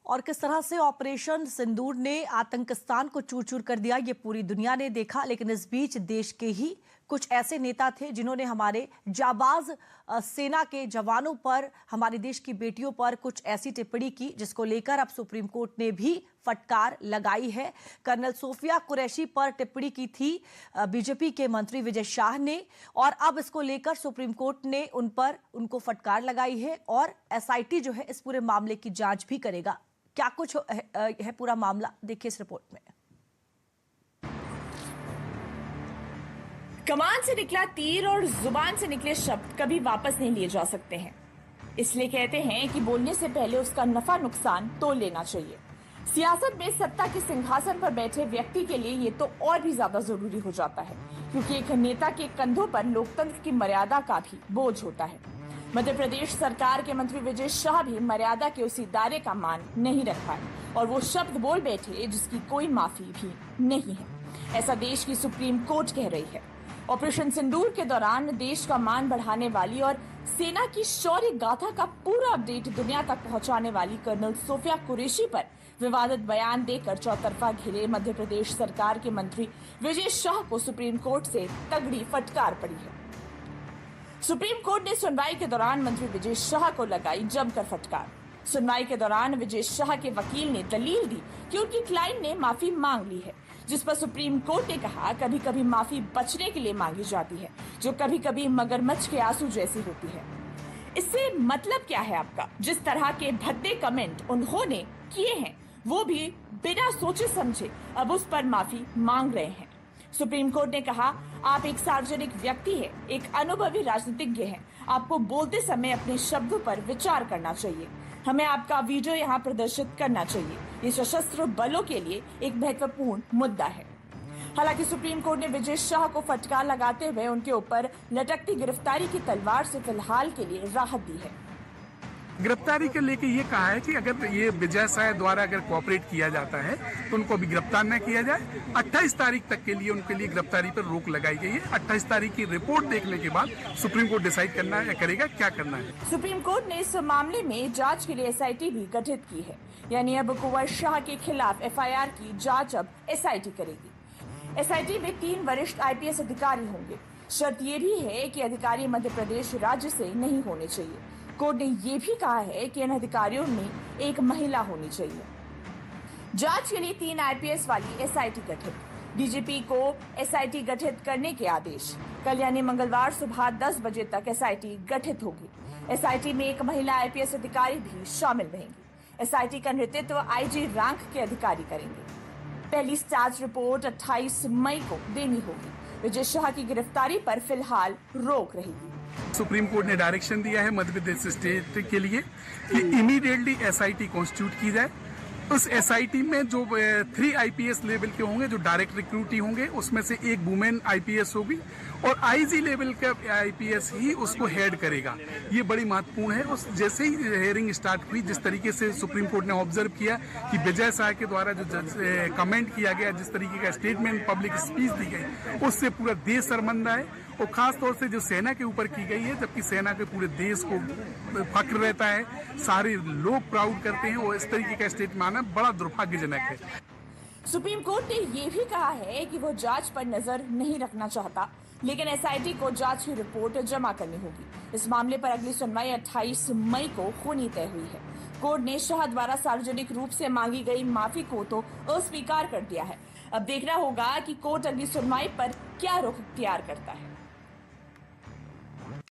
और किस तरह से ऑपरेशन सिंदूर ने आतंकिस्तान को चूर चूर कर दिया, ये पूरी दुनिया ने देखा। लेकिन इस बीच देश के ही कुछ ऐसे नेता थे जिन्होंने हमारे जाबाज सेना के जवानों पर, हमारे देश की बेटियों पर कुछ ऐसी टिप्पणी की जिसको लेकर अब सुप्रीम कोर्ट ने भी फटकार लगाई है। कर्नल सोफिया कुरैशी पर टिप्पणी की थी बीजेपी के मंत्री विजय शाह ने, और अब इसको लेकर सुप्रीम कोर्ट ने उनको फटकार लगाई है और एसआईटी जो है इस पूरे मामले की जांच भी करेगा। क्या कुछ है पूरा मामला, देखिए इस रिपोर्ट में। कमान से निकला तीर और जुबान से निकले शब्द कभी वापस नहीं लिए जा सकते हैं। इसलिए कहते हैं कि बोलने से पहले उसका नफा नुकसान तोल लेना चाहिए। सियासत में सत्ता के सिंहासन पर बैठे व्यक्ति के लिए ये तो और भी ज्यादा जरूरी हो जाता है, क्योंकि एक नेता के कंधों पर लोकतंत्र की मर्यादा का भी बोझ होता है। मध्य प्रदेश सरकार के मंत्री विजय शाह भी मर्यादा के उसी दायरे का मान नहीं रख पाए और वो शब्द बोल बैठे जिसकी कोई माफी भी नहीं है। ऐसा देश की सुप्रीम कोर्ट कह रही है। ऑपरेशन सिंदूर के दौरान देश का मान बढ़ाने वाली और सेना की शौर्य गाथा का पूरा अपडेट दुनिया तक पहुंचाने वाली कर्नल सोफिया कुरैशी पर विवादित बयान देकर चौतरफा घिरे मध्य प्रदेश सरकार के मंत्री विजय शाह को सुप्रीम कोर्ट से तगड़ी फटकार पड़ी है। सुप्रीम कोर्ट ने सुनवाई के दौरान मंत्री विजय शाह को लगाई जमकर फटकार। सुनवाई के दौरान विजय शाह के वकील ने दलील दी कि उनकी क्लाइंट ने माफी मांग ली है, जिस पर सुप्रीम कोर्ट ने कहा कभी कभी माफी बचने के लिए मांगी जाती है, जो कभी कभी मगरमच्छ के आंसू जैसी होती है। इससे मतलब क्या है आपका? जिस तरह के भद्दे कमेंट उन्होंने किए हैं वो भी बिना सोचे समझे अब उस पर माफी मांग रहे हैं। सुप्रीम कोर्ट ने कहा आप एक सार्वजनिक व्यक्ति हैं, एक अनुभवी राजनीतिज्ञ हैं, आपको बोलते समय अपने शब्दों पर विचार करना चाहिए। हमें आपका वीडियो यहाँ प्रदर्शित करना चाहिए। ये सशस्त्र बलों के लिए एक महत्वपूर्ण मुद्दा है। हालांकि सुप्रीम कोर्ट ने विजय शाह को फटकार लगाते हुए उनके ऊपर लटकती गिरफ्तारी की तलवार से फिलहाल के लिए राहत दी है। गिरफ्तारी के लेके ये कहा है कि अगर ये विजय शाह द्वारा अगर कोऑपरेट किया जाता है तो उनको अभी गिरफ्तार न किया जाए। 28 तारीख तक के लिए उनके लिए गिरफ्तारी पर रोक लगाई गई है। 28 तारीख की रिपोर्ट देखने के बाद सुप्रीम कोर्ट डिसाइड करना है, करेगा क्या करना है। सुप्रीम कोर्ट ने इस मामले में जांच के लिए एसआईटी भी गठित की है, यानी अब कुंवर शाह के खिलाफ एफआईआर की जांच अब एसआईटी करेगी। एसआईटी में 3 वरिष्ठ आईपीएस अधिकारी होंगे। शर्त ये भी है कि अधिकारी मध्य प्रदेश राज्य से नहीं होने चाहिए। कोर्ट ने यह भी कहा है कि इन अधिकारियों में एक महिला होनी चाहिए। जांच के लिए 3 आईपीएस वाली एसआईटी गठित। डीजीपी को एसआईटी गठित करने के आदेश। कल यानी मंगलवार सुबह 10 बजे तक एसआईटी गठित होगी। एसआईटी में एक महिला आईपीएस अधिकारी भी शामिल रहेंगी। एसआईटी का नेतृत्व आईजी रैंक के अधिकारी करेंगे। पहली स्टार्ट रिपोर्ट 28 मई को देनी होगी। विजय शाह की गिरफ्तारी पर फिलहाल रोक रहेगी। सुप्रीम कोर्ट ने डायरेक्शन दिया है मध्य प्रदेश स्टेट के लिए कि इमीडिएटली एसआईटी कॉन्स्टिट्यूट की जाए। उस एसआईटी में जो 3 आईपीएस लेवल के होंगे जो डायरेक्ट रिक्रूटी होंगे, उसमें से एक वुमेन आईपीएस होगी और आईजी लेवल का आईपीएस ही उसको हेड करेगा। ये बड़ी महत्वपूर्ण है। उस जैसे ही हियरिंग स्टार्ट हुई, जिस तरीके से सुप्रीम कोर्ट ने ऑब्जर्व किया कि विजय शाह के द्वारा जो कमेंट किया गया, जिस तरीके का स्टेटमेंट पब्लिक स्पीच दी गई, उससे पूरा देश शर्मिंदा है और खास तौर से जो सेना के ऊपर की गई है, जबकि सेना के पूरे देश को फक्र रहता है, सारे लोग प्राउड करते हैं, और इस तरीके का स्टेटमेंट आना बड़ा दुर्भाग्यजनक है। सुप्रीम कोर्ट ने ये भी कहा है कि वो जांच पर नजर नहीं रखना चाहता, लेकिन एसआईटी को जांच की रिपोर्ट जमा करनी होगी। इस मामले पर अगली सुनवाई 28 मई को होनी तय हुई है। कोर्ट ने शाह द्वारा सार्वजनिक रूप से मांगी गई माफी को तो अस्वीकार कर दिया है। अब देखना होगा कि कोर्ट अगली सुनवाई पर क्या रुख इख्तियार करता है।